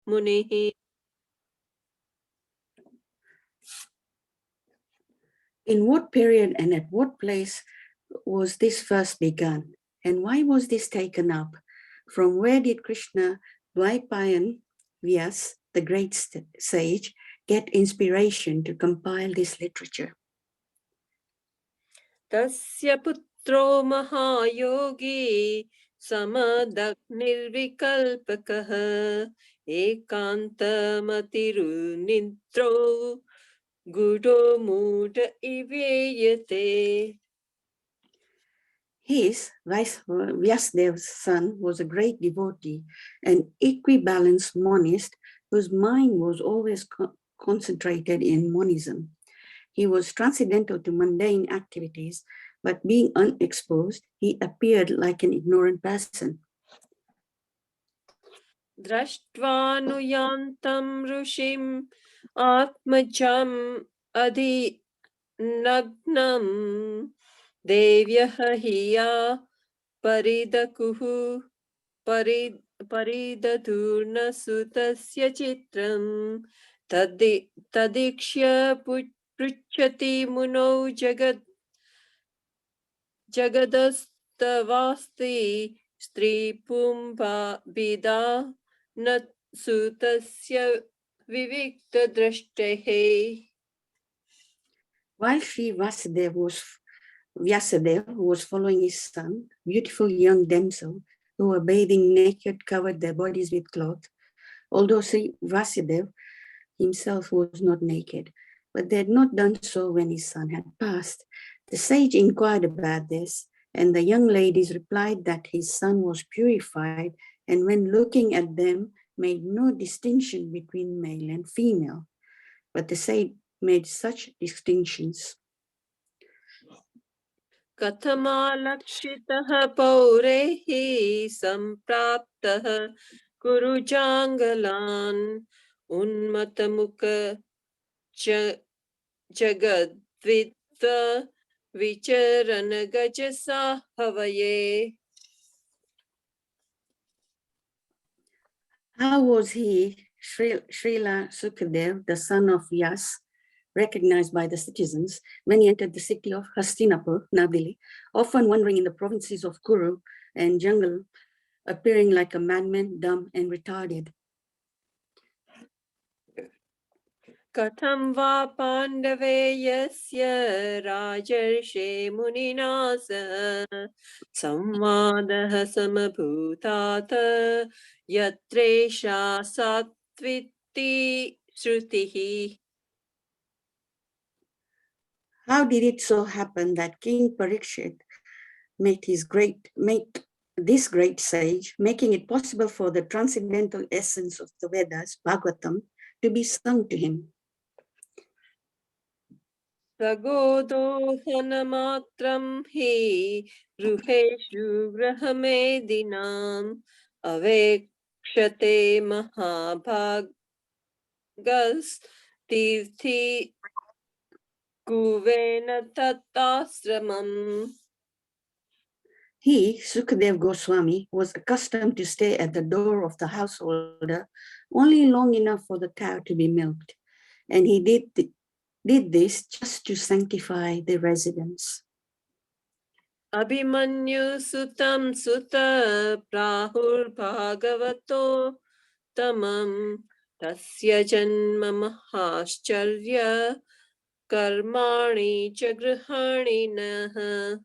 Munihi. In what period and at what place was this first begun? And why was this taken up? From where did Krishna Dvaipayan Vyas, the great sage, get inspiration to compile this literature? Tasya putro mahayogi samadaknirvikalpakaha ekantamatiru Guru Muda Iveyate. His, Vyasdev's son, was a great devotee, an equibalanced monist whose mind was always concentrated in monism. He was transcendental to mundane activities, but being unexposed, he appeared like an ignorant person. Drashtvanuyantam rushim atmajam adi nagnam devyaha hiya paridakuhu paridaturna sutasya chitram tadikshya pruchati muno jagadastavasti Stri Pumba Bida Nat Sutasya Vivikta Drashtehe. While Sri Vyasadeva was following his son, beautiful young damsel who were bathing naked, covered their bodies with cloth, although Sri Vyasadeva himself was not naked, but they had not done so when his son had passed. The sage inquired about this, and the young ladies replied that his son was purified, and when looking at them, made no distinction between male and female. But the sage made such distinctions. Kathamalakshitaha paurehi sampraptaha kurujangalan unmatamukha jagadvitva vicharana gajasa havaye. How was he, Srila Sukadev, the son of Vyas, recognized by the citizens when he entered the city of Hastinapur, Navili, often wandering in the provinces of Kuru and jungle, appearing like a madman, dumb and retarded? Katham va pandave yasya rajarshe muninasa samvadaha samabhutata yatresha satviti shrutihi. How did it so happen that King Parikshit made this great sage, making it possible for the transcendental essence of the Vedas, Bhagavatam, to be sung to him? Sagodohanamatram hi ruheshu grahamedinam avekshate mahabhagas tirthi kuvena tatastramam. He, Sukadev Goswami, was accustomed to stay at the door of the householder only long enough for the cow to be milked, and he did this just to sanctify the residence. Abhimanyu sutam sutta prahur bhagavato tamam tasya janma mahascharya karmani chagrahani naha.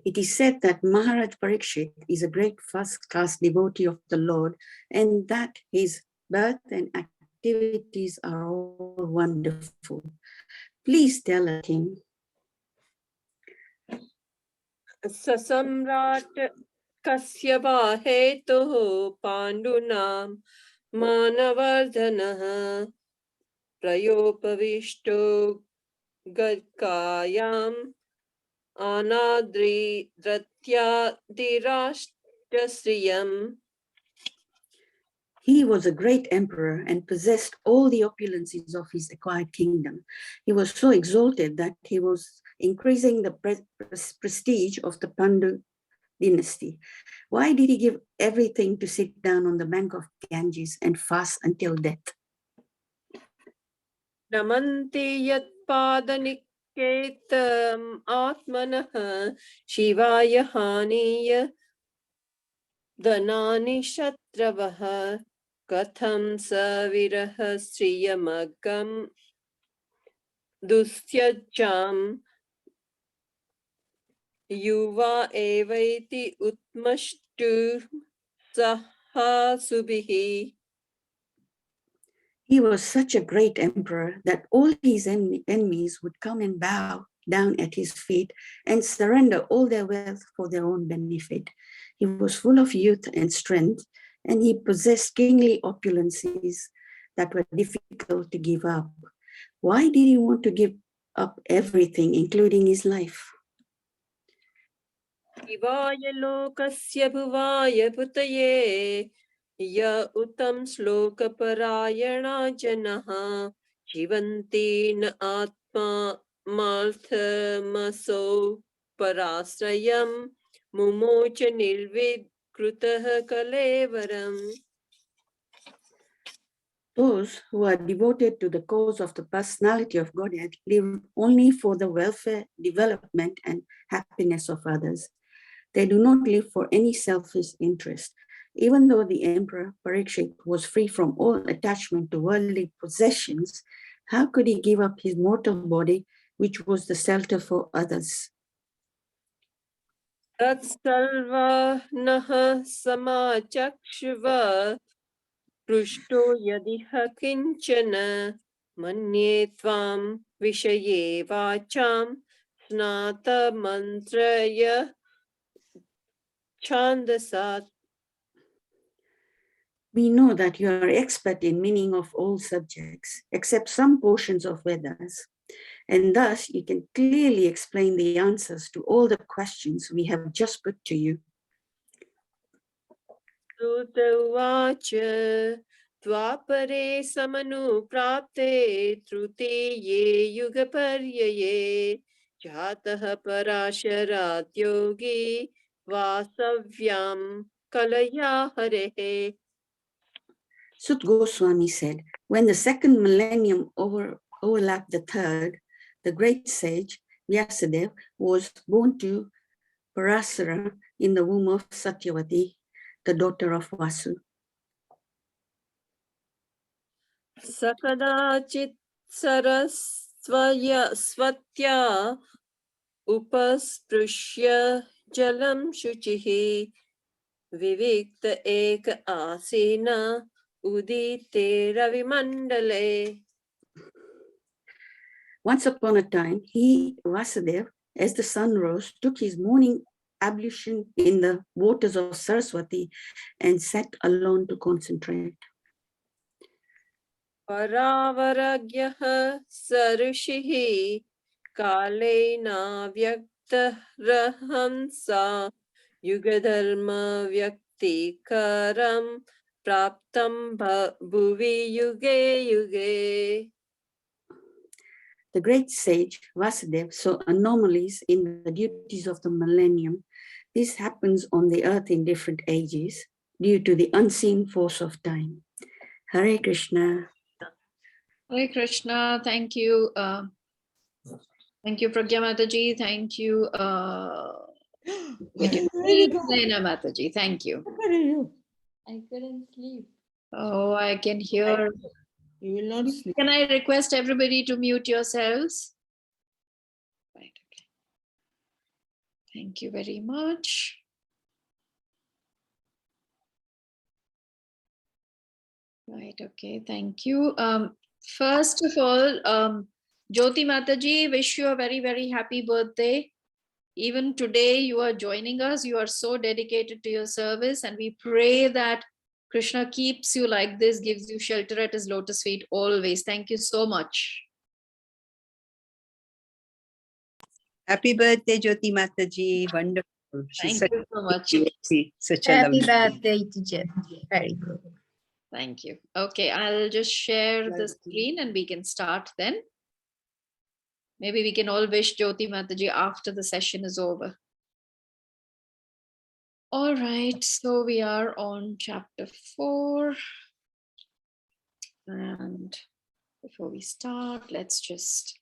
It is said that Maharaja Parikshit is a great first-class devotee of the Lord, and that his birth and activities are all wonderful. Please tell us, King. Sasamrat kasyava hetuh pandunam manavardhanaha prayopavishto gadkayam anadri dratya dirashtasriyam. He was a great emperor and possessed all the opulences of his acquired kingdom. He was so exalted that he was increasing the prestige of the dynasty. Why did he give everything to sit down on the bank of Ganges and fast until death? Namanti yat padaniket atmanah shivaya haniya dhanani shatravah katham saviraha sriyamagam dustyajam yuva evaiti utmashtu sahasubihi. He was such a great emperor that all his enemies would come and bow down at his feet and surrender all their wealth for their own benefit. He was full of youth and strength, and he possessed kingly opulences that were difficult to give up. Why did he want to give up everything, including his life? Ivaya lokasya bhuvaya putaye ya utam sloka parayana janaha jivanti na atma malthamaso parasrayam mumocha nirvid krutah kalevaram. Those who are devoted to the cause of the personality of Godhead live only for the welfare, development, and happiness of others. They do not live for any selfish interest. Even though the emperor Parikshit was free from all attachment to worldly possessions, how could he give up his mortal body, which was the shelter for others? Tat salva naha samachakshuva Prushto yadiha kinchana manye tvam vishaye vacham snata mantraya chandasat. We know that you are expert in meaning of all subjects, except some portions of Vedas, and thus you can clearly explain the answers to all the questions we have just put to you. Sutavacha Dvapare samanu prapte trutiye yugaparyaye jataha parasharat yogi vasavyam kalaya harehe. Sut Goswami said, when the second millennium overlapped the third, the great sage Vyasadeva was born to Parasara in the womb of Satyavati, the daughter of Vasu. Sakadachit sarasvaya svatya upasprushya jalam shuchihi vivikta eka asena udite ravimandale. Once upon a time, he, Vasudeva, as the sun rose, took his morning ablution in the waters of Saraswati and sat alone to concentrate. Paravaragyaha sarushihi kalena vyakta rahansa yugadharma vyakti praptam bhuvi yuge yuge. The great sage Vasudeva saw anomalies in the duties of the millennium. This happens on the earth in different ages due to the unseen force of time. Hare Krishna. Hare Krishna. Thank you. Thank you, Pragya Mataji. Thank you. Naina Mataji. Thank you. I couldn't sleep. Oh, I can hear. You will not sleep. Can I request everybody to mute yourselves? Right. Okay. Thank you very much. Right. Okay. Thank you. First of all, Jyoti Mataji, wish you a very, very happy birthday. Even today, you are joining us. You are so dedicated to your service, and we pray that Krishna keeps you like this, gives you shelter at his lotus feet always. Thank you so much. Happy birthday, Jyoti Mataji. Wonderful. She's Thank you so much. such a Happy lovely. birthday to Jyoti. Very good. Thank you. Okay, I'll just share the screen and we can start then. Maybe we can all wish Jyoti Mataji after the session is over. All right, so we are on chapter 4. And before we start, let's just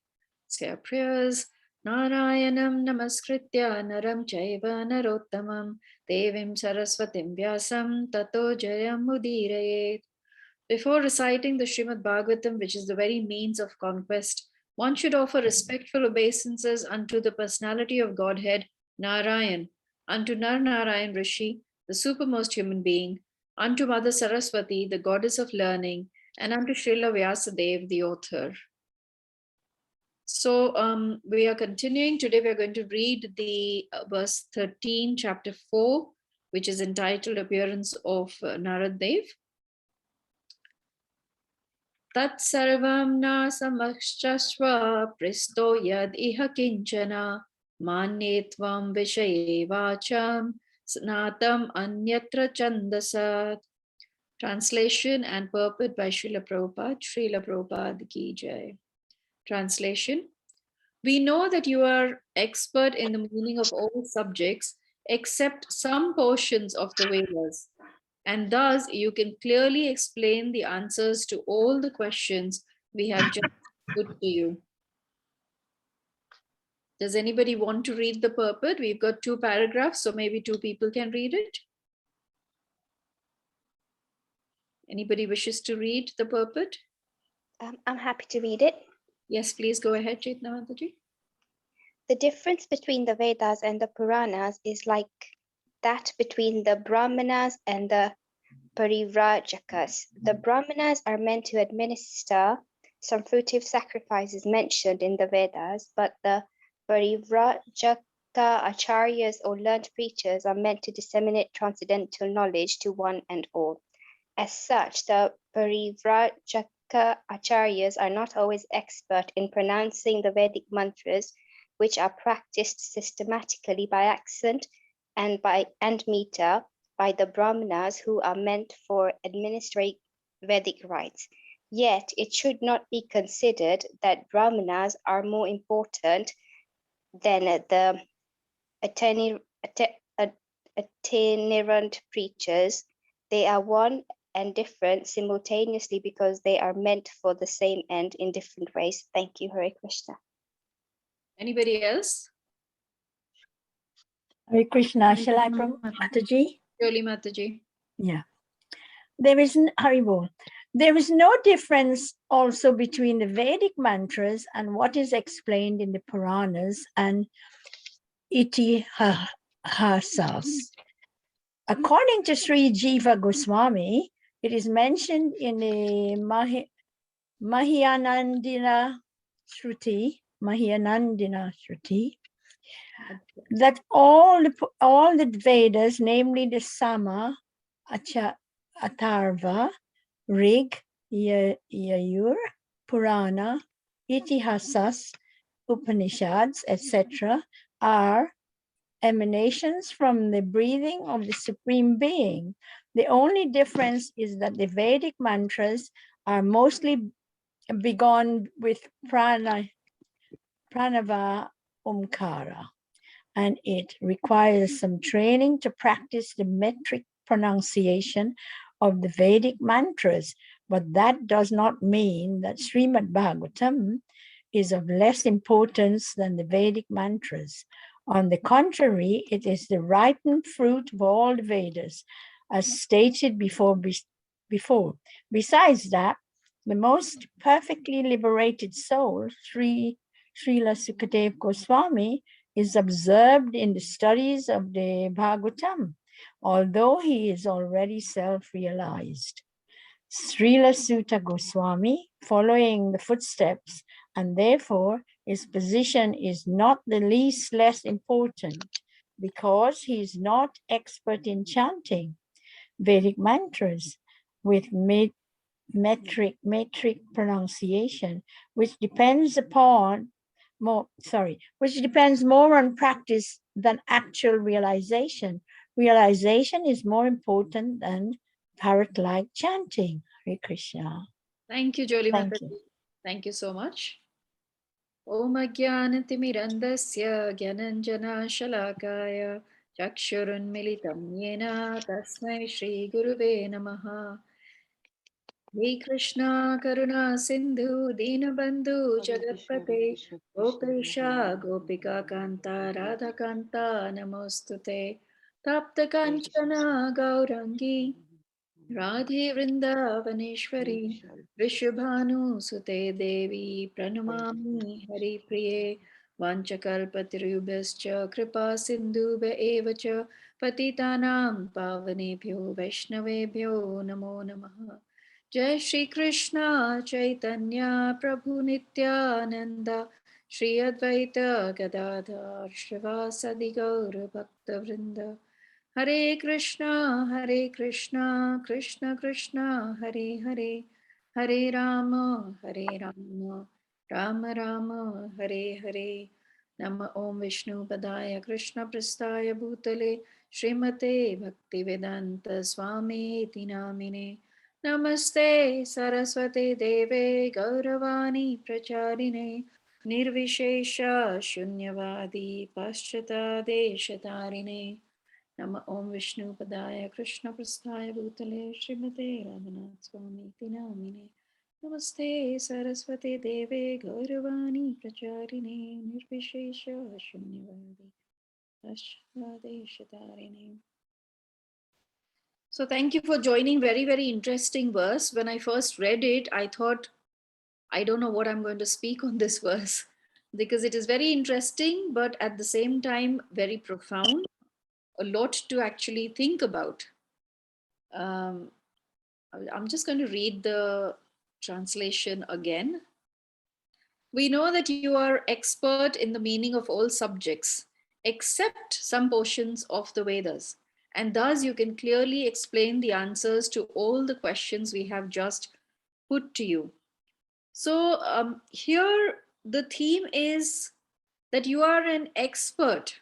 say our prayers. Narayanam namaskritya naram chaiva narottamam devim saraswatim vyasam tato jayam udirayet. Before reciting the Srimad Bhagavatam, which is the very means of conquest, one should offer respectful obeisances unto the personality of Godhead, Narayan, unto Nar Narayan Rishi, the supermost human being, unto Mother Saraswati, the goddess of learning, and unto Srila Vyasadev, the author. So we are continuing. Today we are going to read the verse 13, chapter 4, which is entitled Appearance of Narad Dev. Tat sarvam na samakshashva pristo yad iha kinchana manyetvam vishaye vacham snatam anyatra chandasat. Translation and purport by Srila Prabhupada. Srila Prabhupada ki jai. Translation. We know that you are expert in the meaning of all subjects except some portions of the Vedas, and thus you can clearly explain the answers to all the questions we have just put to you. Does anybody want to read the purport? We've got 2 paragraphs, so maybe 2 people can read it. Anybody wishes to read the purport? I'm happy to read it. Yes, please go ahead, Chaitanya. The difference between the Vedas and the Puranas is like that between the Brahmanas and the Parivrachakas. The Brahmanas are meant to administer some fruitive sacrifices mentioned in the Vedas, but the Parivrachaka acharyas or learned preachers are meant to disseminate transcendental knowledge to one and all. As such, the Parivrachaka acharyas are not always expert in pronouncing the Vedic mantras, which are practiced systematically by accent and meter by the Brahmanas, who are meant for administering Vedic rites. Yet it should not be considered that Brahmanas are more important than the itinerant preachers. They are one and different simultaneously because they are meant for the same end in different ways. Thank you, Hare Krishna. Anybody else? Hare Krishna, shall I, Mataji? Surely, Mataji. Yeah. There is no difference also between the Vedic mantras and what is explained in the Puranas and Itihasas. According to Sri Jiva Goswami, it is mentioned in the Mahānandina Shruti, that all the Vedas, namely the Sama, Atharva, Rig, Yajur, Purana, Itihasas, Upanishads, etc., are emanations from the breathing of the Supreme Being. The only difference is that the Vedic mantras are mostly begun with pranava omkara, and it requires some training to practice the metric pronunciation of the Vedic mantras, but that does not mean that Srimad Bhagavatam is of less importance than the Vedic mantras. On the contrary, it is the ripened fruit of all the Vedas, as stated before. Besides that, the most perfectly liberated soul, Srila Sukadeva Goswami, is observed in the studies of the Bhagavatam, although he is already self-realized. Srila Sutta Goswami, following the footsteps, and therefore his position is not the least less important because he is not expert in chanting Vedic mantras with metric pronunciation, which depends more on practice than actual realization. Realization is more important than parrot-like chanting. Hare Krishna. Thank you, Joli Thank Mataji. you. Thank you so much. Om Ajnanatimirandasya Gyananjana Shalakaya चक्षुरुन्मिलितं येन तस्मै श्रीगुरुवे नमः। हे कृष्णा करुणा सिन्धु दीनबन्धु जगत्पते गोपेशा गोपिका कान्ता राधाकान्ता नमोऽस्तुते। तप्तकाञ्चन गौराङ्गी राधे वृन्दावनेश्वरी वृषभानुसुते देवी प्रणमामि हरिप्रिये। वाञ्छकल्पतरुभ्यश्च कृपा सिन्धुभ एव च पतितानां पावनेभ्यो वैष्णवेभ्यो नमो नमः। जय श्री कृष्ण चैतन्य प्रभु नित्यानंद श्री अद्वैत गदाधर श्रीवासदि गौर भक्तवृंद। हरे कृष्णा कृष्ण कृष्ण हरे हरे, हरे राम राम राम हरे हरे। नम ओं विष्णुपदाय कृष्ण प्रस्थाय भूतले श्रीमते भक्तिवेदांत स्वामीति नामिने। नमस्ते सरस्वती देवे गौरवाणी प्रचारिणे निर्विशेष शून्यवादी पाश्चात्देशतारिणे। नम ओं विष्णुपदाय कृष्ण प्रस्थाय भूतले श्रीमते रघुनाथ स्वामीति नामिने। नमस्ते सरस्वती देवे गौरवाणी प्रचारिणे निर्विशेष शून्यवादी पाश्चात्देशतारिणे। So thank you for joining. Very, very interesting verse. When I first read it, I thought, I don't know what I'm going to speak on this verse because it is very interesting, but at the same time, very profound. A lot to actually think about. I'm just going to read the translation again. We know that you are expert in the meaning of all subjects, except some portions of the Vedas. And thus you can clearly explain the answers to all the questions we have just put to you. So here the theme is that you are an expert,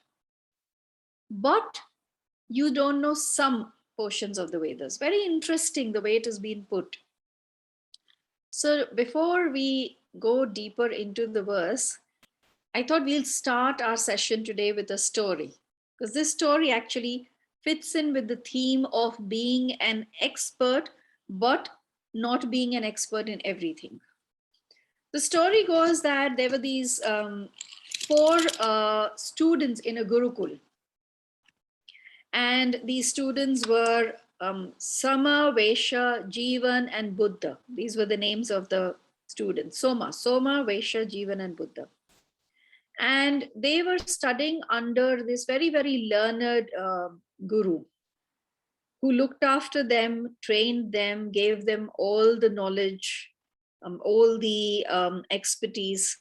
but you don't know some portions of the Vedas. Very interesting the way it has been put. So before we go deeper into the verse, I thought we'll start our session today with a story, because this story actually fits in with the theme of being an expert, but not being an expert in everything. The story goes that there were these four students in a Gurukul. And these students were Sama, Vesha, Jivan, and Buddha. These were the names of the students. Soma, Vesha, Jivan, and Buddha. And they were studying under this very, very learned guru who looked after them, trained them, gave them all the knowledge, all the expertise.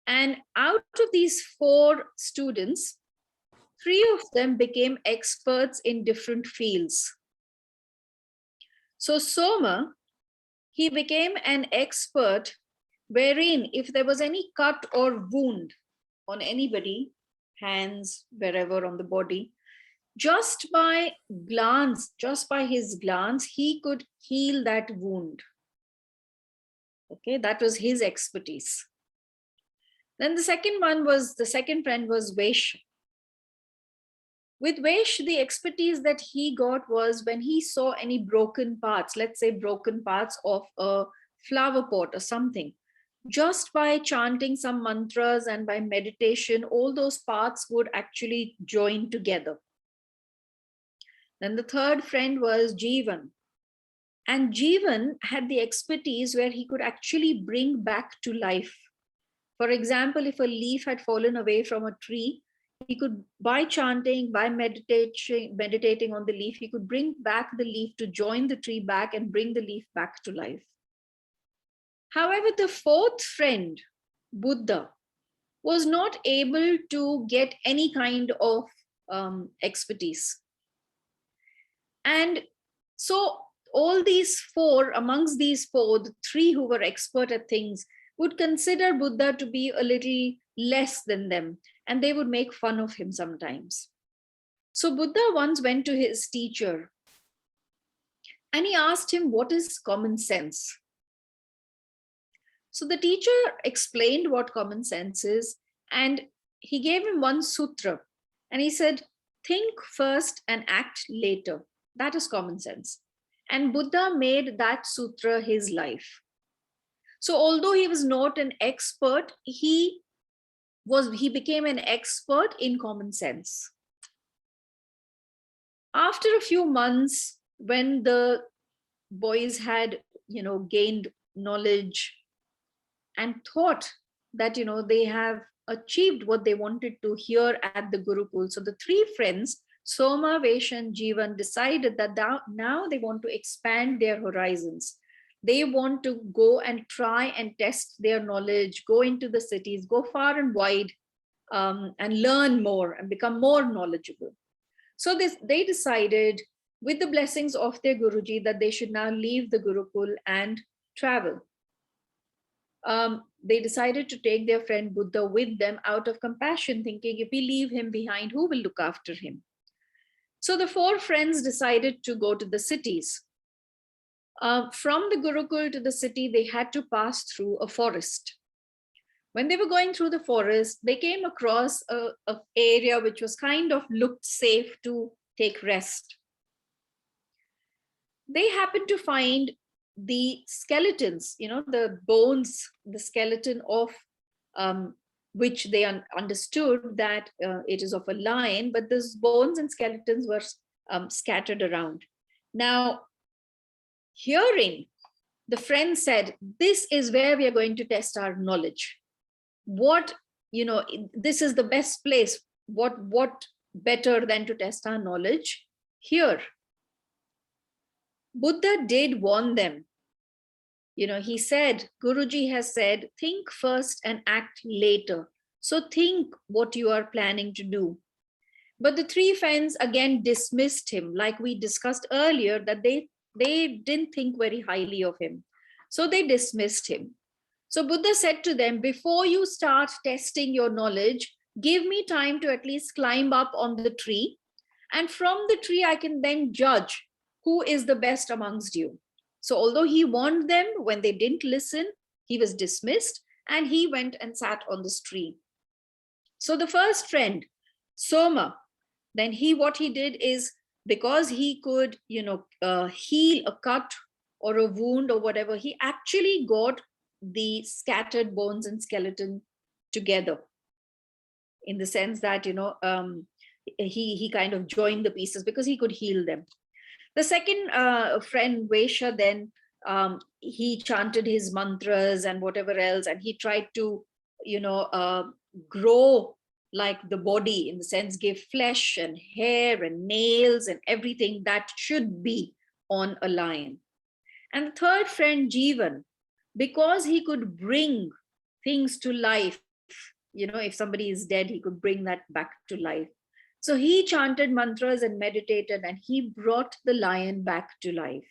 And out of these four students, three of them became experts in different fields. So Soma, he became an expert wherein if there was any cut or wound on anybody, hands, wherever on the body, just by his glance, he could heal that wound. Okay, that was his expertise. Then the second friend was Vesh. With Vesh, the expertise that he got was when he saw any broken parts, let's say broken parts of a flower pot or something, just by chanting some mantras and by meditation, all those parts would actually join together. Then the third friend was Jivan. And Jivan had the expertise where he could actually bring back to life. For example, if a leaf had fallen away from a tree, he could, by chanting, by meditating on the leaf, he could bring back the leaf to join the tree back and bring the leaf back to life. However, the fourth friend, Buddha, was not able to get any kind of expertise. And so all these four, amongst these four, the three who were expert at things would consider Buddha to be a little less than them, and they would make fun of him sometimes. So Buddha once went to his teacher and he asked him, what is common sense? So the teacher explained what common sense is, and he gave him one sutra. And he said, think first and act later. That is common sense. And Buddha made that sutra his life. So although he was not an expert, he became an expert in common sense. After a few months, when the boys had, gained knowledge and thought that, they have achieved what they wanted to hear at the Gurukul. So the three friends, Soma, Vesha, and Jivan, decided that now they want to expand their horizons. They want to go and try and test their knowledge, go into the cities, go far and wide, and learn more and become more knowledgeable. So they decided, with the blessings of their Guruji, that they should now leave the Gurukul and travel. They decided to take their friend Buddha with them out of compassion, thinking if we leave him behind, who will look after him? So the four friends decided to go to the cities. From the Gurukul to the city, they had to pass through a forest. When they were going through the forest, they came across an area which was kind of looked safe to take rest. They happened to find the skeletons, the bones, the skeleton of which they understood that it is of a lion, but those bones and skeletons were scattered around. Now, hearing, the friend said, this is where we are going to test our knowledge. This is the best place. What better than to test our knowledge here? Buddha did warn them. He said, Guruji has said, think first and act later. So think what you are planning to do. But the three friends again dismissed him, like we discussed earlier, that they didn't think very highly of him. So they dismissed him. So Buddha said to them, before you start testing your knowledge, give me time to at least climb up on the tree. And from the tree, I can then judge who is the best amongst you. So although he warned them, when they didn't listen, he was dismissed and he went and sat on this tree. So the first friend, Soma, then what he did is, because he could, heal a cut or a wound or whatever, he actually got the scattered bones and skeleton together, in the sense that, he kind of joined the pieces because he could heal them. The second friend, Vesha, then he chanted his mantras and whatever else, and he tried to, grow like the body, in the sense, give flesh and hair and nails and everything that should be on a lion. And the third friend, Jivan, because he could bring things to life, if somebody is dead, he could bring that back to life. So he chanted mantras and meditated, and he brought the lion back to life.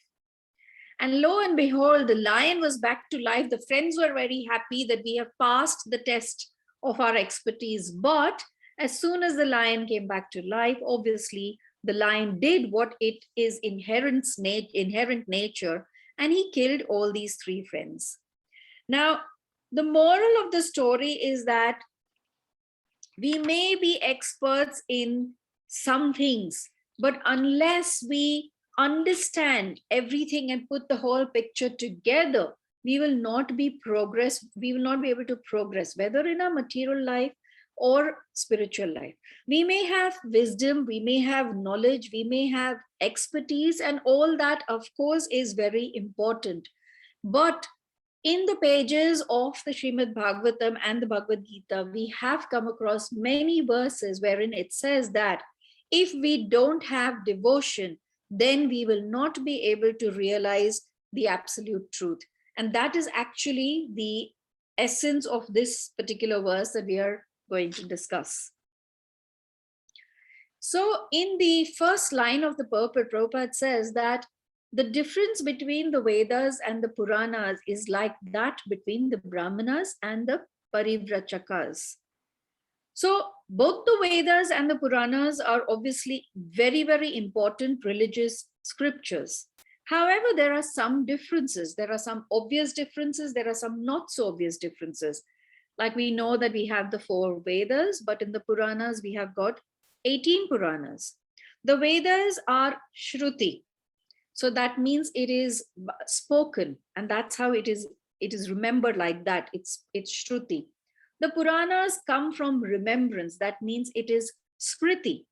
And lo and behold, the lion was back to life. The friends were very happy that we have passed the test of our expertise. But as soon as the lion came back to life, obviously the lion did what it is inherent nature, and he killed all these three friends. Now, the moral of the story is that we may be experts in some things, but unless we understand everything and put the whole picture together, we will not be able to progress, whether in our material life or spiritual life. We may have wisdom, we may have knowledge, we may have expertise, and all that, of course, is very important. But in the pages of the Srimad Bhagavatam and the Bhagavad Gita, we have come across many verses wherein it says that if we don't have devotion, then we will not be able to realize the absolute truth. And that is actually the essence of this particular verse that we are going to discuss. So in the first line of the purport, Prabhupada says that the difference between the Vedas and the Puranas is like that between the Brahmanas and the Parivrachakas. So both the Vedas and the Puranas are obviously very, very important religious scriptures. However, there are some differences. There are some obvious differences. There are some not so obvious differences. Like we know that we have the four Vedas, but in the Puranas, we have got 18 Puranas. The Vedas are Shruti. So that means it is spoken, and that's how it is remembered like that. It's Shruti. The Puranas come from remembrance. That means it is Smriti.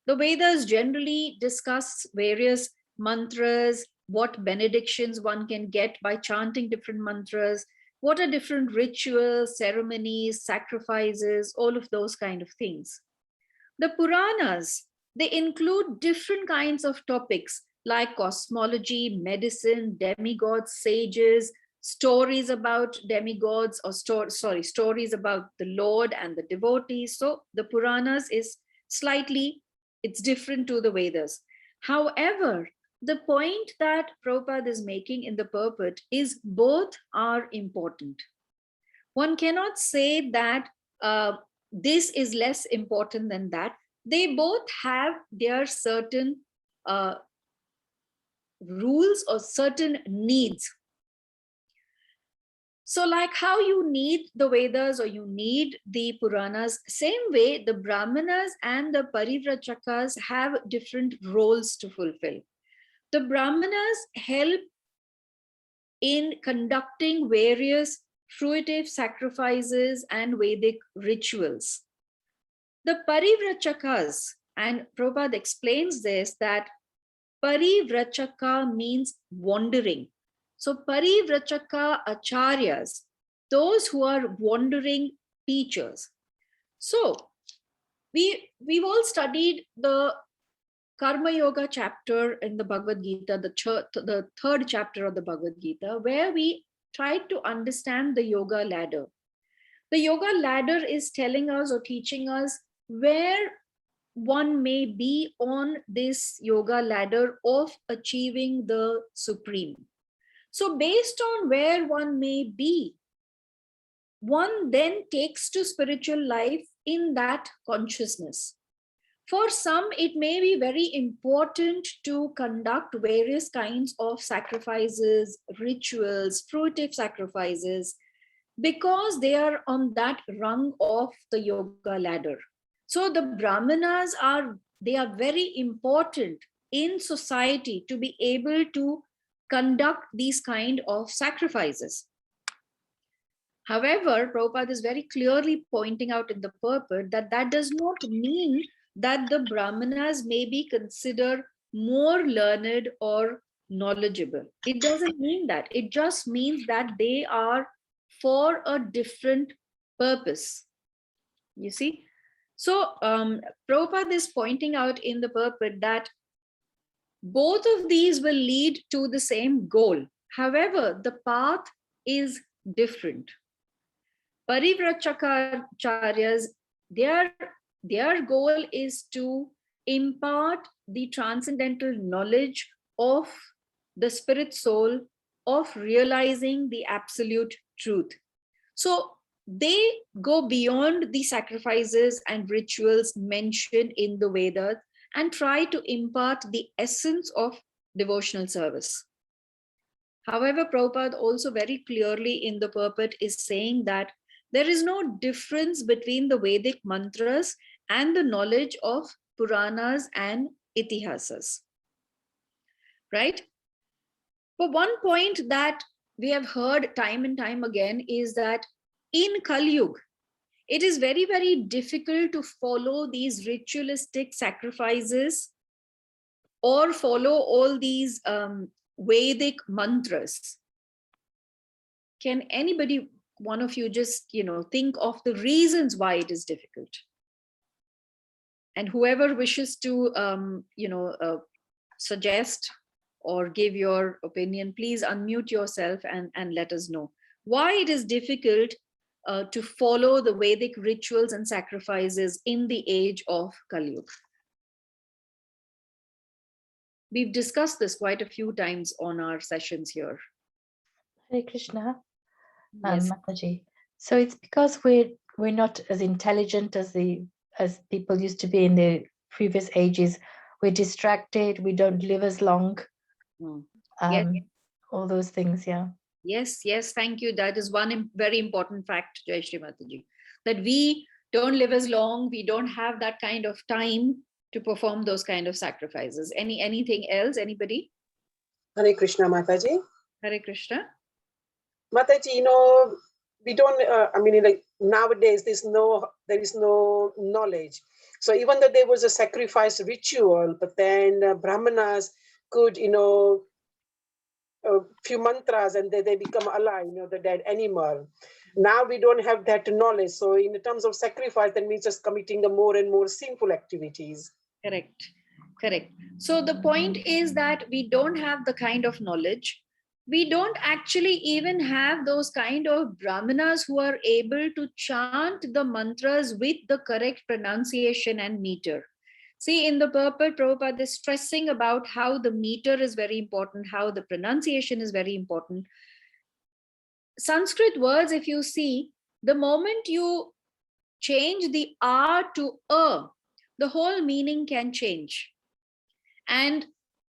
The Vedas generally discuss various mantras, what benedictions one can get by chanting different mantras, what are different rituals, ceremonies, sacrifices, all of those kind of things. The Puranas, they include different kinds of topics like cosmology, medicine, demigods, sages, stories about demigods, or stories about the Lord and the devotees. So the Puranas is slightly, it's different to the Vedas. However, the point that Prabhupada is making in the purport is both are important. One cannot say that this is less important than that. They both have their certain rules or certain needs. So like how you need the Vedas or you need the Puranas, same way the Brahmanas and the Parivrachakas have different roles to fulfill. The Brahmanas help in conducting various fruitive sacrifices and Vedic rituals. The Parivrachakas, and Prabhupada explains this, that Parivrachaka means wandering. So Parivrachaka acharyas, those who are wandering teachers. So we've all studied the Karma Yoga chapter in the Bhagavad Gita, the third chapter of the Bhagavad Gita, where we tried to understand the yoga ladder. The yoga ladder is telling us or teaching us where one may be on this yoga ladder of achieving the supreme. So based on where one may be, one then takes to spiritual life in that consciousness. For some, it may be very important to conduct various kinds of sacrifices, rituals, fruitive sacrifices, because they are on that rung of the yoga ladder. So the Brahmanas they are very important in society to be able to conduct these kind of sacrifices. However, Prabhupada is very clearly pointing out in the purport that that does not mean that the Brahmanas may be considered more learned or knowledgeable. It doesn't mean that. It just means that they are for a different purpose. You see? So Prabhupada is pointing out in the purport that both of these will lead to the same goal. However, the path is different. Parivrachakacharyas, their goal is to impart the transcendental knowledge of the spirit soul, of realizing the absolute truth. So they go beyond the sacrifices and rituals mentioned in the Vedas and try to impart the essence of devotional service. However, Prabhupada also very clearly in the purport is saying that there is no difference between the Vedic mantras and the knowledge of Puranas and Itihasas. Right? But one point that we have heard time and time again is that in Kali Yuga, it is very, very difficult to follow these ritualistic sacrifices or follow all these Vedic mantras. Can anybody, one of you, just think of the reasons why it is difficult? And whoever wishes to suggest or give your opinion, please unmute yourself and let us know why it is difficult to follow the Vedic rituals and sacrifices in the age of Kali Yuga. We've discussed this quite a few times on our sessions here. Hare Krishna, Yes. Mataji. So it's because we're not as intelligent as people used to be in the previous ages. We're distracted. We don't live as long. Yes. All those things, yeah. Yes, thank you. That is one very important fact, Jai Shri Mataji, that we don't live as long. We don't have that kind of time to perform those kind of sacrifices. Anything else? Anybody? Hare Krishna, Mataji. Hare Krishna. Mataji, we don't, like nowadays, there is no knowledge. So even though there was a sacrifice ritual, but then Brahmanas could, a few mantras and they become alive, the dead animal. Now we don't have that knowledge. So in terms of sacrifice, that means just committing the more and more sinful activities. Correct. So the point is that we don't have the kind of knowledge. We don't actually even have those kind of Brahmanas who are able to chant the mantras with the correct pronunciation and meter. See, in the purport, Prabhupada is stressing about how the meter is very important, how the pronunciation is very important. Sanskrit words, if you see, the moment you change the R to A, the whole meaning can change. And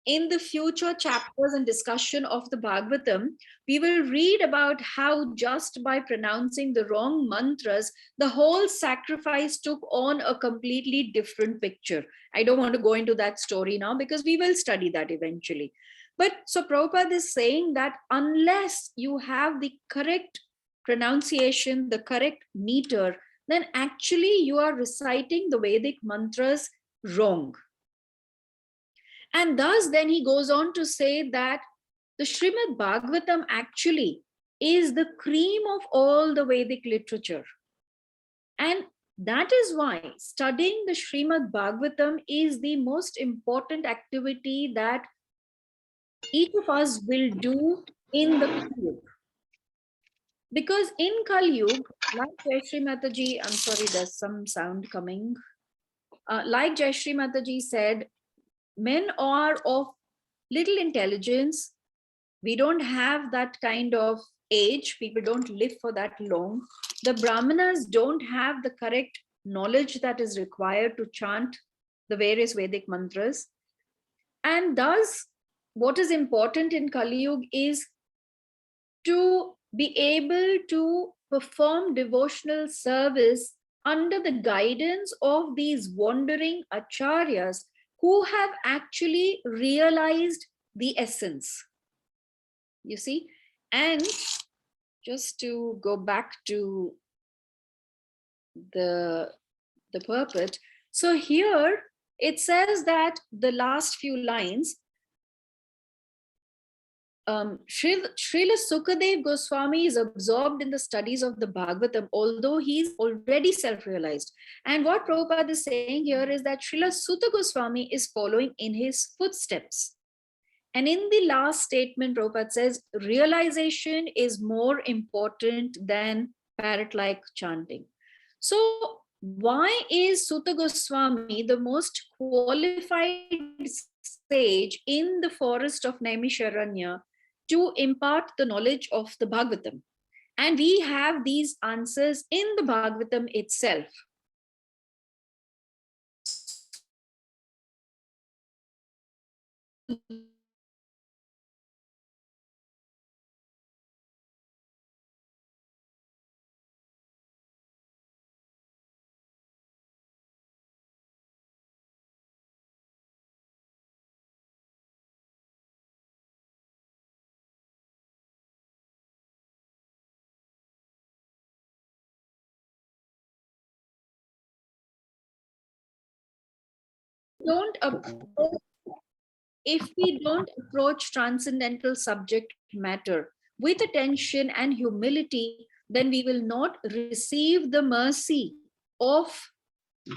in the future chapters and discussion of the Bhagavatam, we will read about how just by pronouncing the wrong mantras, the whole sacrifice took on a completely different picture. I don't want to go into that story now because we will study that eventually. But so Prabhupada is saying that unless you have the correct pronunciation, the correct meter, then actually you are reciting the Vedic mantras wrong. And thus then he goes on to say that the Srimad Bhagavatam actually is the cream of all the Vedic literature. And that is why studying the Srimad Bhagavatam is the most important activity that each of us will do in the Kali Yuga. Because in Kali Yuga, like Jayashree Mataji, I'm sorry, there's some sound coming. Like Jayashree Mataji said, men are of little intelligence. We don't have that kind of age. People don't live for that long. The Brahmanas don't have the correct knowledge that is required to chant the various Vedic mantras. And thus, what is important in Kali Yuga is to be able to perform devotional service under the guidance of these wandering acharyas who have actually realized the essence. You see, and just to go back to the purport. So here it says that the last few lines, Srila Sukadev Goswami is absorbed in the studies of the Bhagavatam, although he's already self-realized. And what Prabhupada is saying here is that Srila Sutta Goswami is following in his footsteps. And in the last statement, Prabhupada says, realization is more important than parrot-like chanting. So why is Sutta Goswami the most qualified sage in the forest of Naimisharanya to impart the knowledge of the Bhagavatam? And we have these answers in the Bhagavatam itself. If we don't approach transcendental subject matter with attention and humility, then we will not receive the mercy of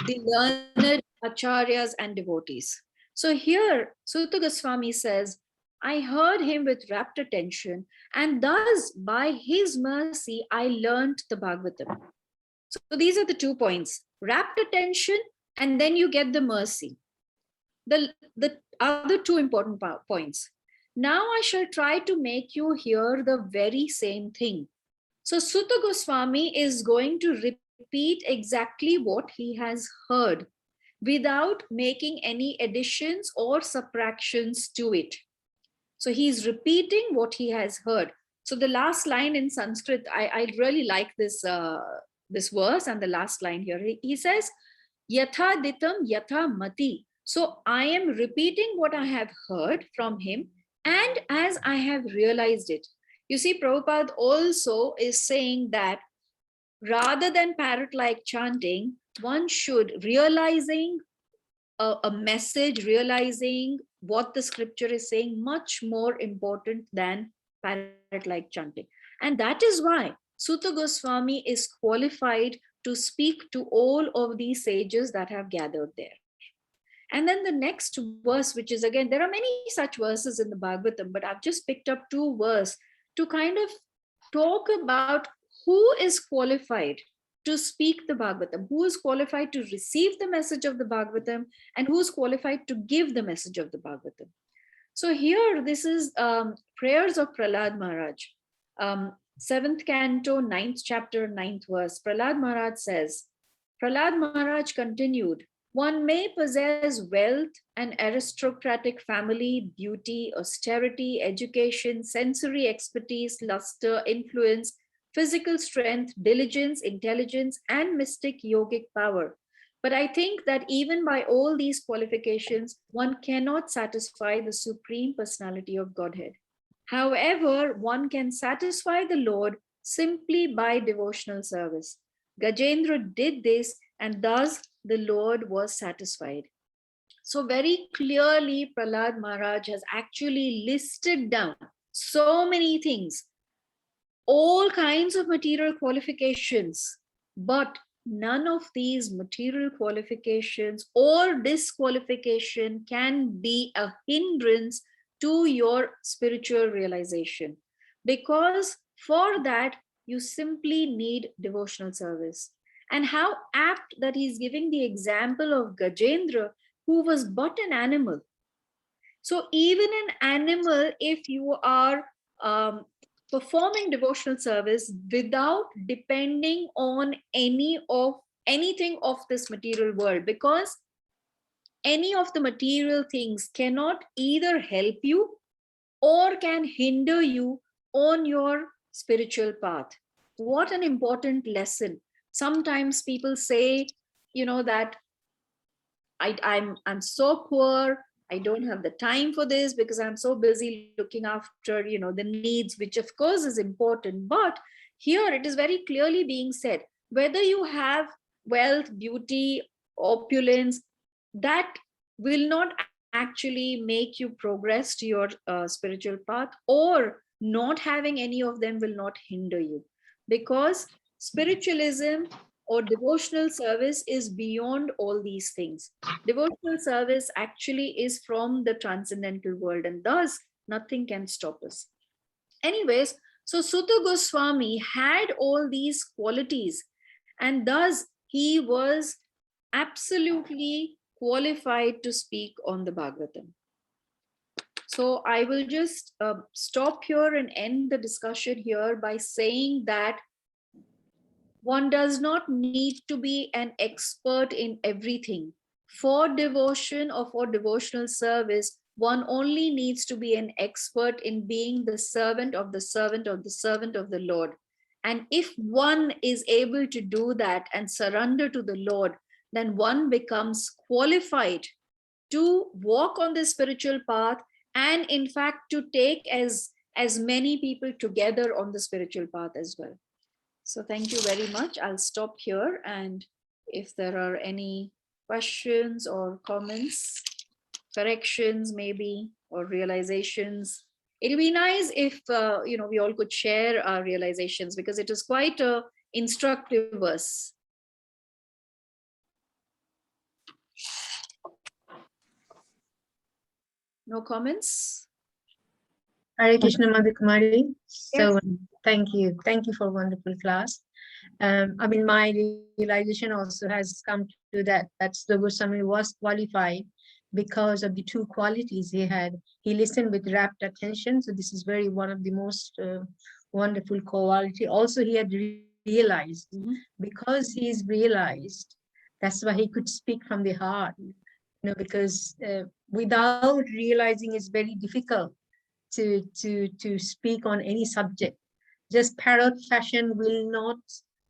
the learned acharyas and devotees. So here, Sutta Goswami says, I heard him with rapt attention, and thus by his mercy, I learned the Bhagavatam. So these are the 2 points, rapt attention, and then you get the mercy. The other 2 important points. Now I shall try to make you hear the very same thing. So Sutta Goswami is going to repeat exactly what he has heard without making any additions or subtractions to it. So he's repeating what he has heard. So the last line in Sanskrit, I really like this this verse and the last line here. He says, Yatha ditam yatha mati. So I am repeating what I have heard from him and as I have realized it. You see, Prabhupada also is saying that rather than parrot-like chanting, one should realizing a message, realizing what the scripture is saying, much more important than parrot-like chanting. And that is why Sutta Goswami is qualified to speak to all of these sages that have gathered there. And then the next verse, which is again, there are many such verses in the Bhagavatam, but I've just picked up 2 verses to kind of talk about who is qualified to speak the Bhagavatam, who is qualified to receive the message of the Bhagavatam, and who is qualified to give the message of the Bhagavatam. So here, this is prayers of Prahlada Maharaj. 7th canto, 9th chapter, 9th verse. Prahlada Maharaj says, Prahlada Maharaj continued, one may possess wealth, an aristocratic family, beauty, austerity, education, sensory expertise, luster, influence, physical strength, diligence, intelligence, and mystic yogic power. But I think that even by all these qualifications, one cannot satisfy the Supreme Personality of Godhead. However, one can satisfy the Lord simply by devotional service. Gajendra did this, and thus the Lord was satisfied. So very clearly, Prahlada Maharaj has actually listed down so many things, all kinds of material qualifications, but none of these material qualifications or disqualification can be a hindrance to your spiritual realization, because for that you simply need devotional service. And how apt that he's giving the example of Gajendra, who was but an animal. So even an animal, if you are performing devotional service without depending on anything of this material world, because any of the material things cannot either help you or can hinder you on your spiritual path. What an important lesson. Sometimes people say, that I'm so poor, I don't have the time for this because I'm so busy looking after, the needs, which of course is important. But here it is very clearly being said, whether you have wealth, beauty, opulence, that will not actually make you progress to your spiritual path, or not having any of them will not hinder you, because spiritualism or devotional service is beyond all these things. Devotional service actually is from the transcendental world, and thus nothing can stop us. Anyways, so Sutta Goswami had all these qualities, and thus he was absolutely qualified to speak on the Bhagavatam. So I will just stop here and end the discussion here by saying that one does not need to be an expert in everything. For devotion or for devotional service, one only needs to be an expert in being the servant of the servant of the servant of the Lord. And if one is able to do that and surrender to the Lord, then one becomes qualified to walk on the spiritual path, and in fact to take as many people together on the spiritual path as well. So thank you very much. I'll stop here, and if there are any questions or comments, corrections maybe, or realizations, it'll be nice if we all could share our realizations, because it is quite a instructive verse. No comments? Hare Krishna, Madhu Kumari. So Yes. thank you for a wonderful class. My realization also has come to that the Goswami was qualified because of the 2 qualities he had. He listened with rapt attention, so this is one of the most wonderful quality. Also, he had realized, because he's realized, that's why he could speak from the heart. Because without realizing, it's very difficult to speak on any subject. Just parrot fashion will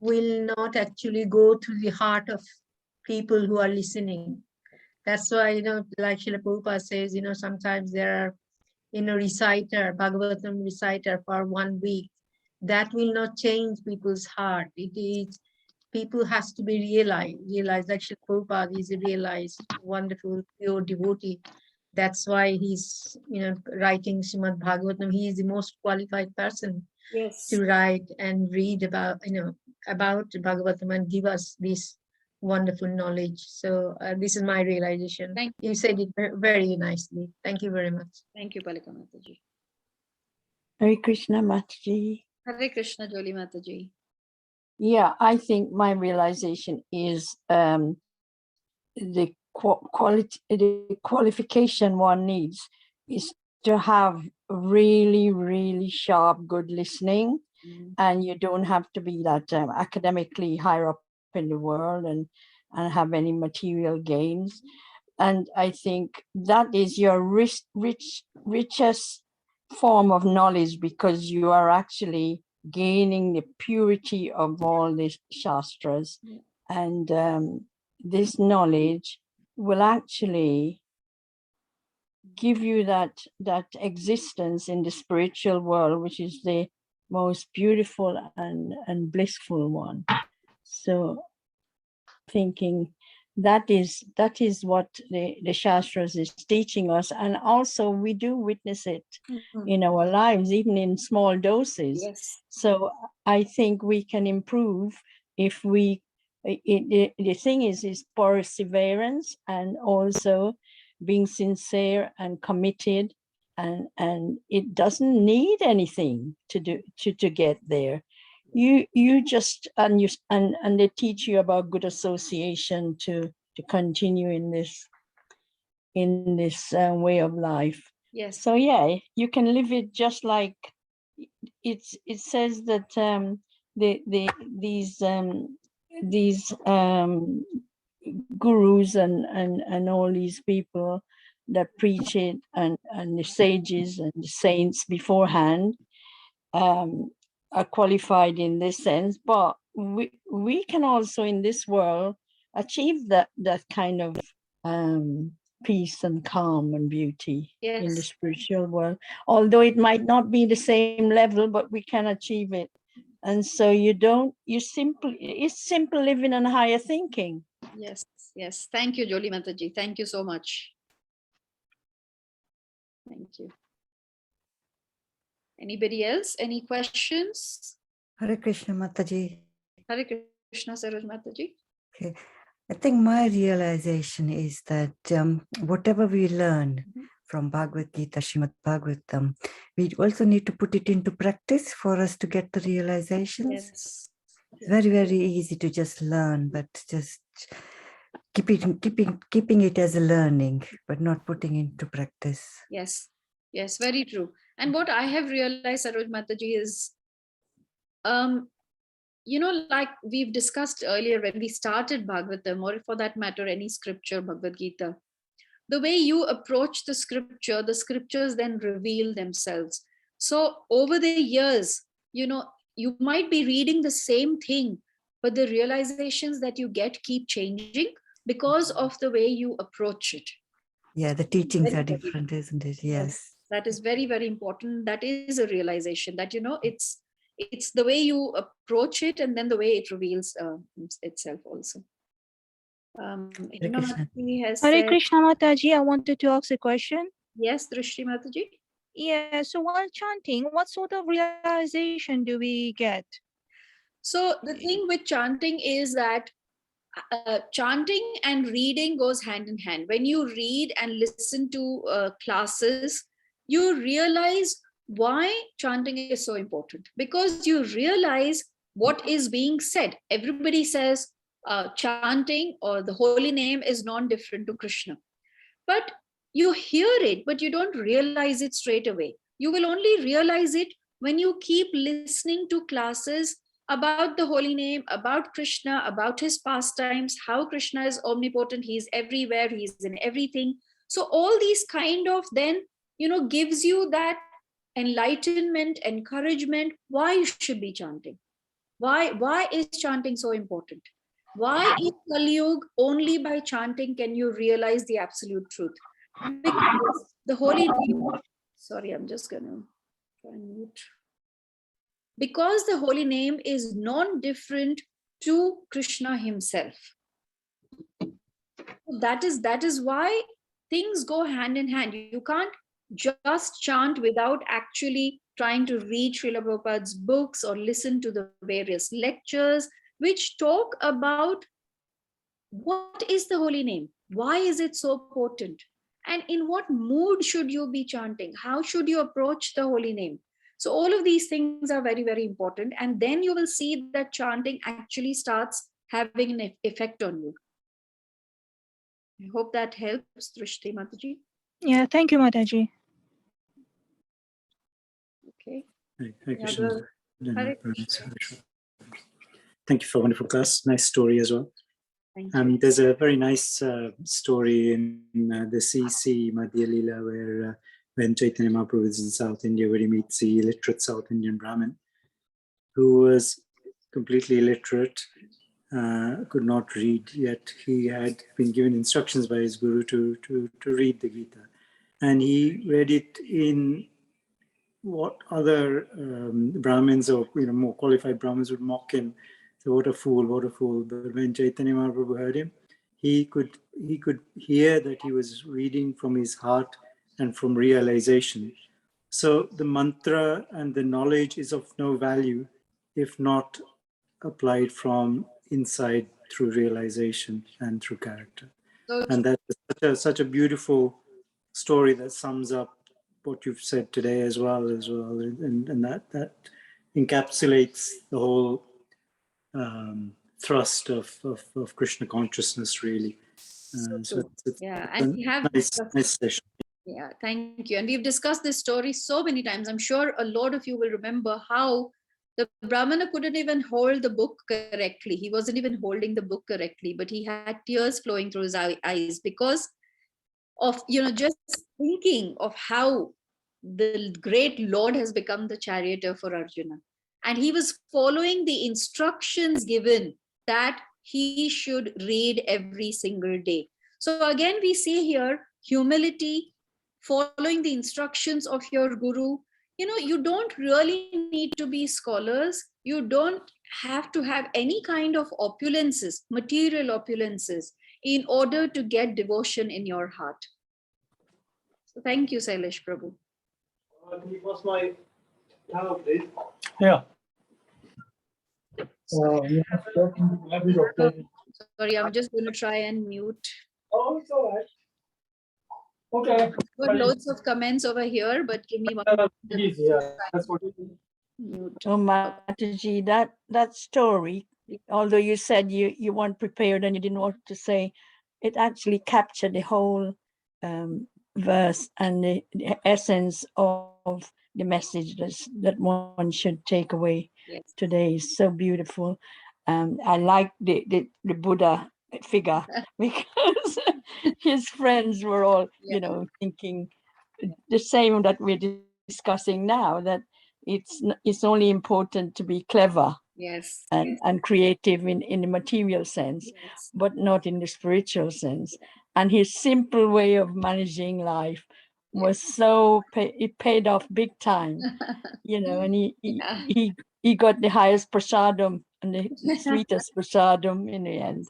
will not actually go to the heart of people who are listening. That's why, like Srila Prabhupada says, sometimes there are, reciter, Bhagavatam reciter for 1 week. That will not change people's heart. It is, people has to be realized like Srila Prabhupada is a realized, wonderful, pure devotee. That's why he's, writing Srimad Bhagavatam. He is the most qualified person to write and read about, about Bhagavatam and give us this wonderful knowledge. So this is my realization. Thank you said it very nicely. Thank you very much. Thank you, Palika Mataji. Hare Krishna, Mataji. Hare Krishna, Joli Mataji. Yeah, I think my realization is the qualification one needs is to have really, really sharp, good listening. And you don't have to be that academically higher up in the world and have any material gains. And I think that is your richest form of knowledge, because you are actually gaining the purity of all these shastras. And this knowledge will actually give you that existence in the spiritual world, which is the most beautiful and blissful one. So thinking that is what the Shastras is teaching us. And also we do witness it in our lives, even in small doses. Yes. So I think we can improve if we, the thing is perseverance, and also being sincere and committed, and it doesn't need anything to do to get there. You just and they teach you about good association to continue in this way of life. Yes. So yeah, you can live it just like it says that these gurus and all these people that preach it, and the sages and the saints beforehand are qualified in this sense, but we can also in this world achieve that kind of peace and calm and beauty in the spiritual world, although it might not be the same level, but we can achieve it. And so it's simple living and higher thinking. Yes. Thank you, Joli Mataji. Thank you so much. Thank you. Anybody else? Any questions? Hare Krishna, Mataji. Hare Krishna, Saroj Mataji. Okay. I think my realization is that whatever we learn from Bhagavad Gita, Srimad Bhagavatam, we also need to put it into practice for us to get the realizations. Yes. It's very, very easy to just learn, but just keeping it as a learning, but not putting into practice. Yes, very true. And what I have realized, Saroj Mataji, is, like we've discussed earlier when we started Bhagavatam, or for that matter, any scripture, Bhagavad Gita, the way you approach the scriptures then reveal themselves. So over the years, you might be reading the same thing, but the realizations that you get keep changing because of the way you approach it. Yeah, the teachings are different, isn't it? Yes. That is very, very important. That is a realization that, it's the way you approach it, and then the way it reveals itself also. Hare Krishna Mataji, I wanted to ask a question. Yes, Drishti Mataji. Yeah, so while chanting, what sort of realization do we get? So the thing with chanting is that chanting and reading goes hand in hand. When you read and listen to classes, you realize why chanting is so important, because you realize what is being said. Everybody says chanting or the holy name is non-different to Krishna, but you hear it, but you don't realize it straight away. You will only realize it when you keep listening to classes about the holy name, about Krishna, about his pastimes, how Krishna is omnipotent, he is everywhere, he is in everything. So all these kind of then, gives you that enlightenment, encouragement, why you should be chanting. Why is chanting so important? Why in Kali Yuga only by chanting can you realize the absolute truth? Because the holy name, sorry, I'm just gonna try and mute. Because the holy name is non-different to Krishna himself. That is why things go hand in hand. You can't just chant without actually trying to read Srila Prabhupada's books or listen to the various lectures which talk about what is the holy name, why is it so potent, and in what mood should you be chanting, how should you approach the holy name. So all of these things are very, very important, and then you will see that chanting actually starts having an effect on you. I hope that helps, Drishti Mataji. Yeah, thank you, Mataji. Okay. Hare Krishna. Hare Krishna. Thank you for a wonderful class. Nice story as well. Thank you. There's a very nice story in the CC Madhya Leela where when Chaitanya Mahaprabhu is in South India, where he meets the illiterate South Indian Brahmin who was completely illiterate, could not read, yet he had been given instructions by his guru to read the Gita. And he read it in what other Brahmins or more qualified Brahmins would mock him. So what a fool, what a fool. But when Chaitanya Mahaprabhu heard him, he could hear that he was reading from his heart and from realization. So the mantra and the knowledge is of no value if not applied from inside through realization and through character. And that's such a beautiful story that sums up what you've said today as well, and that encapsulates the whole thrust of Krishna consciousness, really. So it's yeah, and we have nice session. Yeah, thank you. And we've discussed this story so many times. I'm sure a lot of you will remember how the Brahmana couldn't even hold the book correctly. He wasn't even holding the book correctly, but he had tears flowing through his eyes because of, just thinking of how the great Lord has become the charioteer for Arjuna. And he was following the instructions given that he should read every single day. So again, we see here humility, following the instructions of your guru. You don't really need to be scholars. You don't have to have any kind of opulences, material opulences, in order to get devotion in your heart. So thank you, Sailesh Prabhu. Can you pass my towel, please? Yeah. Sorry, I'm just going to try and mute. Oh, it's all right. Okay. Got loads of comments over here, but give me one. That's what mute. Oh, Mataji, that story, although you said you weren't prepared and you didn't want to say, it actually captured the whole verse and the essence of the message that one should take away today. Is so beautiful. I like the Buddha figure because his friends were all, thinking the same that we're discussing now, that it's only important to be clever and creative in the material sense, but not in the spiritual sense. And his simple way of managing life was it paid off big time, and he got the highest prasadam and the sweetest prasadam in the end.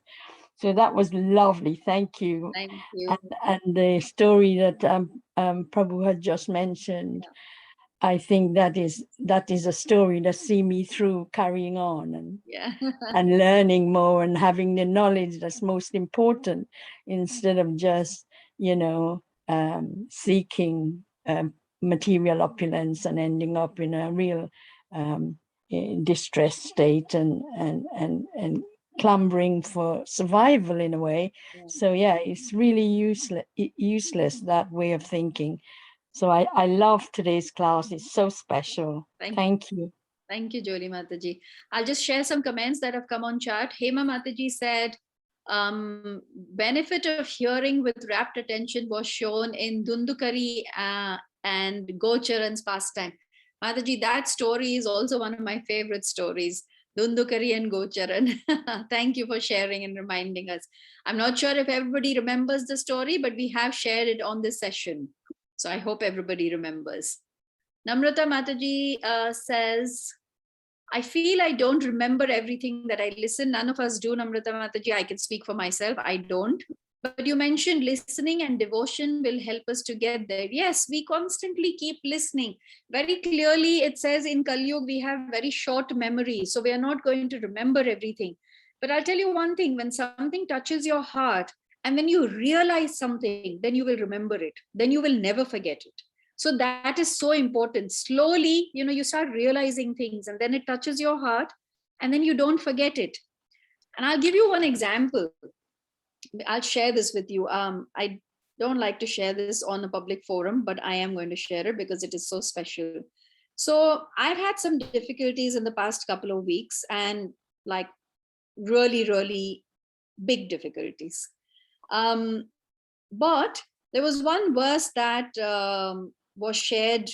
So that was lovely. Thank you. Thank you. And the story that Prabhu had just mentioned, I think that is a story that see me through carrying on and learning more and having the knowledge that's most important, instead of just seeking material opulence and ending up in a real distressed state and clambering for survival in a way. So yeah, it's really useless that way of thinking. So I love today's class. It's so special. Thank you. Thank you, Joli Mataji. I'll just share some comments that have come on chat. Hema Mataji said, benefit of hearing with rapt attention was shown in Dundukari and Gocharan's pastime. Mataji, that story is also one of my favorite stories. Dundukari and Gocharan. Thank you for sharing and reminding us. I'm not sure if everybody remembers the story, but we have shared it on this session. So I hope everybody remembers. Namrata Mataji says, I feel I don't remember everything that I listen. None of us do, Namrata Mataji. I can speak for myself. I don't. But you mentioned listening and devotion will help us to get there. Yes, we constantly keep listening. Very clearly, it says in Kali Yuga, we have very short memory. So we are not going to remember everything. But I'll tell you one thing, when something touches your heart and when you realize something, then you will remember it. Then you will never forget it. So that is so important. Slowly, you start realizing things and then it touches your heart and then you don't forget it. And I'll give you one example. I'll share this with you. I don't like to share this on a public forum, but I am going to share it because it is so special. So I've had some difficulties in the past couple of weeks and like really, really big difficulties. But there was one verse that was shared,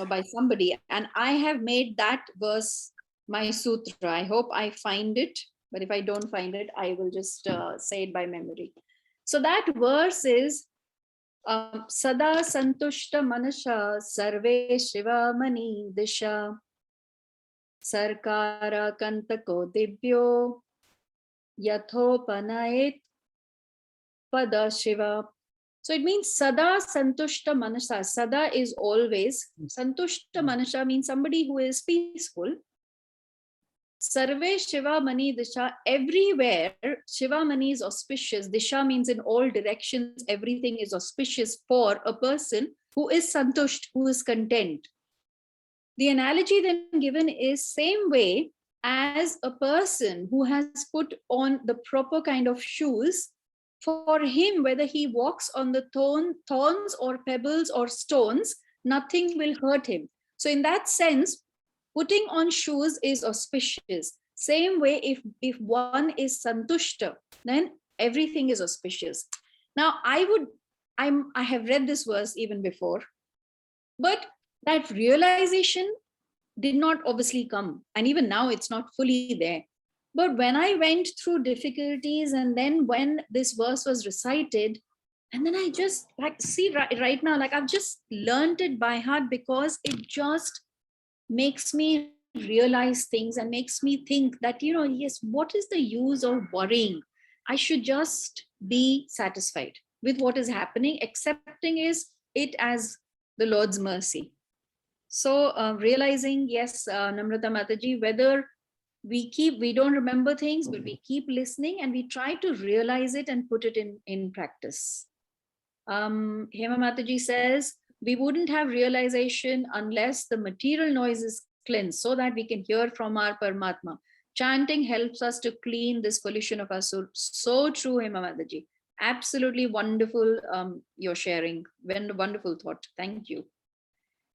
by somebody, and I have made that verse my sutra. I hope I find it, but if I don't find it, I will just say it by memory. So that verse is Sada Santushta Manasha Sarve Shiva Mani Disha Sarkara Kantako Dibyo Yathopanaet Pada Shiva. So it means Sada Santushta Manasa. Sada is always. Santushta Manasa means somebody who is peaceful. Sarve Shiva Mani Disha. Everywhere Shiva Mani is auspicious. Disha means in all directions, everything is auspicious for a person who is santusht, who is content. The analogy then given is same way as a person who has put on the proper kind of shoes. For him, whether he walks on the thorns or pebbles or stones, nothing will hurt him. So in that sense, putting on shoes is auspicious. Same way, if one is santushta, then everything is auspicious. Now, I have read this verse even before, but that realization did not obviously come. And even now, it's not fully there. But when I went through difficulties and then when this verse was recited, and then I just see right now, I've just learned it by heart because it just makes me realize things and makes me think that, yes, what is the use of worrying? I should just be satisfied with what is happening, accepting it as the Lord's mercy. So realizing, yes, Namrata Mataji, whether we don't remember things, but we keep listening and we try to realize it and put it in practice. Hema Mataji says, we wouldn't have realization unless the material noise is cleansed so that we can hear from our Paramatma. Chanting helps us to clean this pollution of our soul. So true, Hema Mataji. Absolutely wonderful, your sharing. Wonderful thought. Thank you.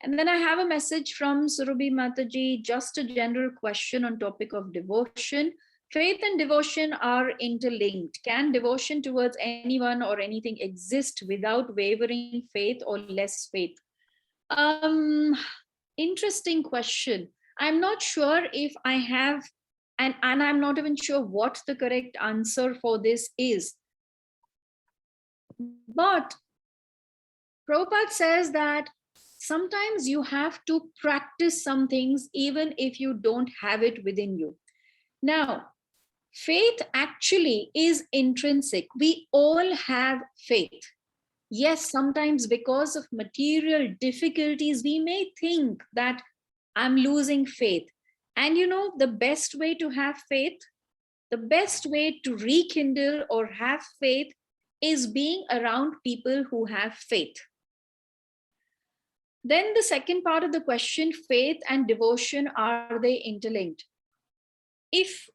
And then I have a message from Surabhi Mataji, just a general question on topic of devotion. Faith and devotion are interlinked. Can devotion towards anyone or anything exist without wavering faith or less faith? Interesting question. I'm not sure if I have, and I'm not even sure what the correct answer for this is. But Prabhupada says that sometimes you have to practice some things even if you don't have it within you. Now, faith actually is intrinsic. We all have faith. Yes, sometimes because of material difficulties, we may think that I'm losing faith. And the best way to have faith, the best way to rekindle or have faith is being around people who have faith. Then the second part of the question, faith and devotion, are they interlinked?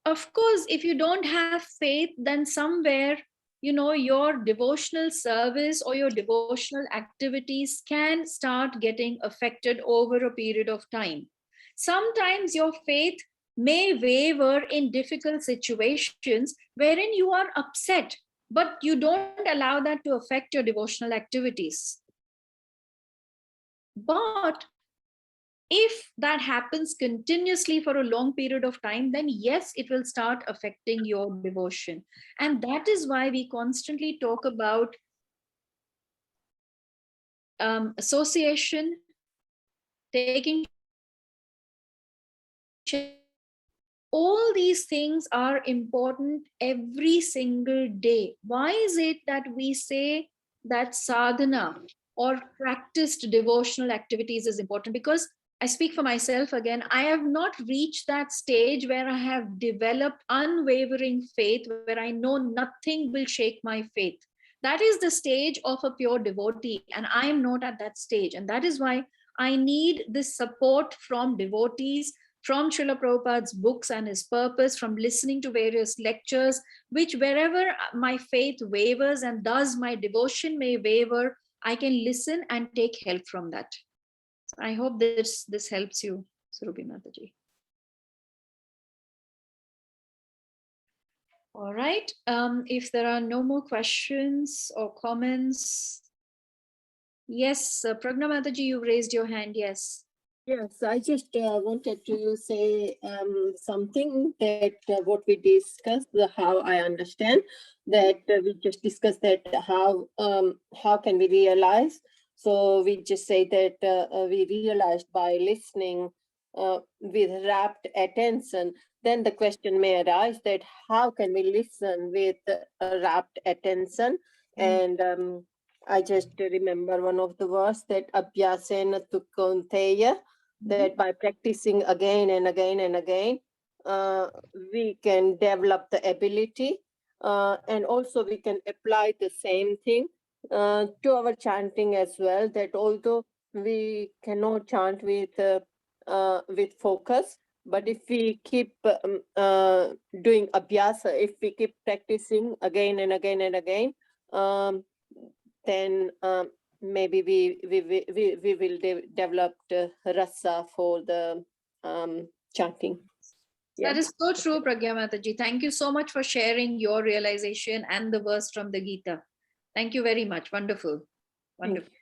Of course, if you don't have faith, then somewhere, your devotional service or your devotional activities can start getting affected over a period of time. Sometimes your faith may waver in difficult situations wherein you are upset, but you don't allow that to affect your devotional activities. But If that happens continuously for a long period of time, then yes, it will start affecting your devotion. And that is why we constantly talk about association, taking all these things are important every single day. Why is it that we say that sadhana or practiced devotional activities is important? Because I speak for myself again, I have not reached that stage where I have developed unwavering faith, where I know nothing will shake my faith. That is the stage of a pure devotee, and I am not at that stage. And that is why I need this support from devotees, from Srila Prabhupada's books and his purpose, from listening to various lectures, which wherever my faith wavers and thus my devotion may waver, I can listen and take help from that. So I hope this helps you, Surubi Mataji. All right. If there are no more questions or comments. Yes, Pragna Mataji, you raised your hand. Yes. Yes, I just wanted to say something that what we discussed, how I understand that we just discussed that how can we realize. So we just say that we realized by listening with rapt attention. Then the question may arise that how can we listen with rapt attention? And I just remember one of the verse that Abhyasena Tukonteya, that by practicing again and again and again, we can develop the ability, and also we can apply the same thing to our chanting as well, that although we cannot chant with focus, but if we keep doing abhyasa, if we keep practicing again and again and again, then maybe we will develop the rasa for the chanting. That is so true, Pragya Mataji. Thank you so much for sharing your realization and the verse from the Gita. Thank you very much. Wonderful. Wonderful.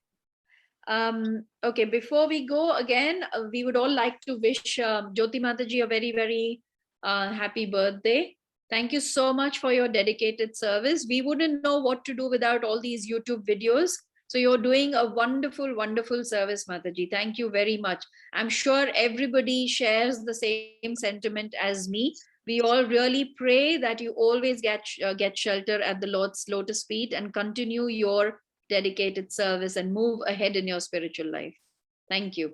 Okay, before we go again, we would all like to wish Jyoti Mataji a very, very happy birthday. Thank you so much for your dedicated service. We wouldn't know what to do without all these YouTube videos. So you're doing a wonderful, wonderful service, Mataji. Thank you very much. I'm sure everybody shares the same sentiment as me. We all really pray that you always get shelter at the Lord's lotus feet and continue your dedicated service and move ahead in your spiritual life. Thank you.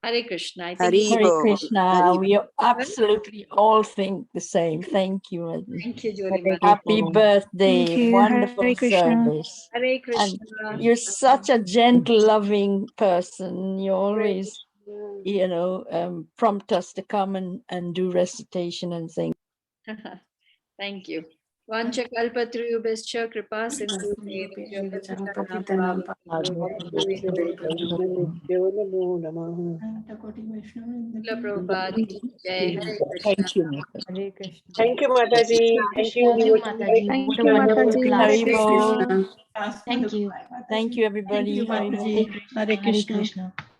Hare Krishna. I think Hare Krishna. We absolutely all think the same. Thank you, Madhu. Thank you, Jyoti. Happy birthday. Thank you. Wonderful Hare Krishna. service. Hare Krishna. And you're such a gentle, loving person. You always, prompt us to come and do recitation and things. Thank you. Vancha kalpatriyubhascha kripa sindhu Thank you. Hare Krishna. Thank you, Mataji. Thank you, devotee. Thank you, Mataji. Hare Krishna. Thank you. Thank you, everybody. Thank you, Mataji. Hare Krishna.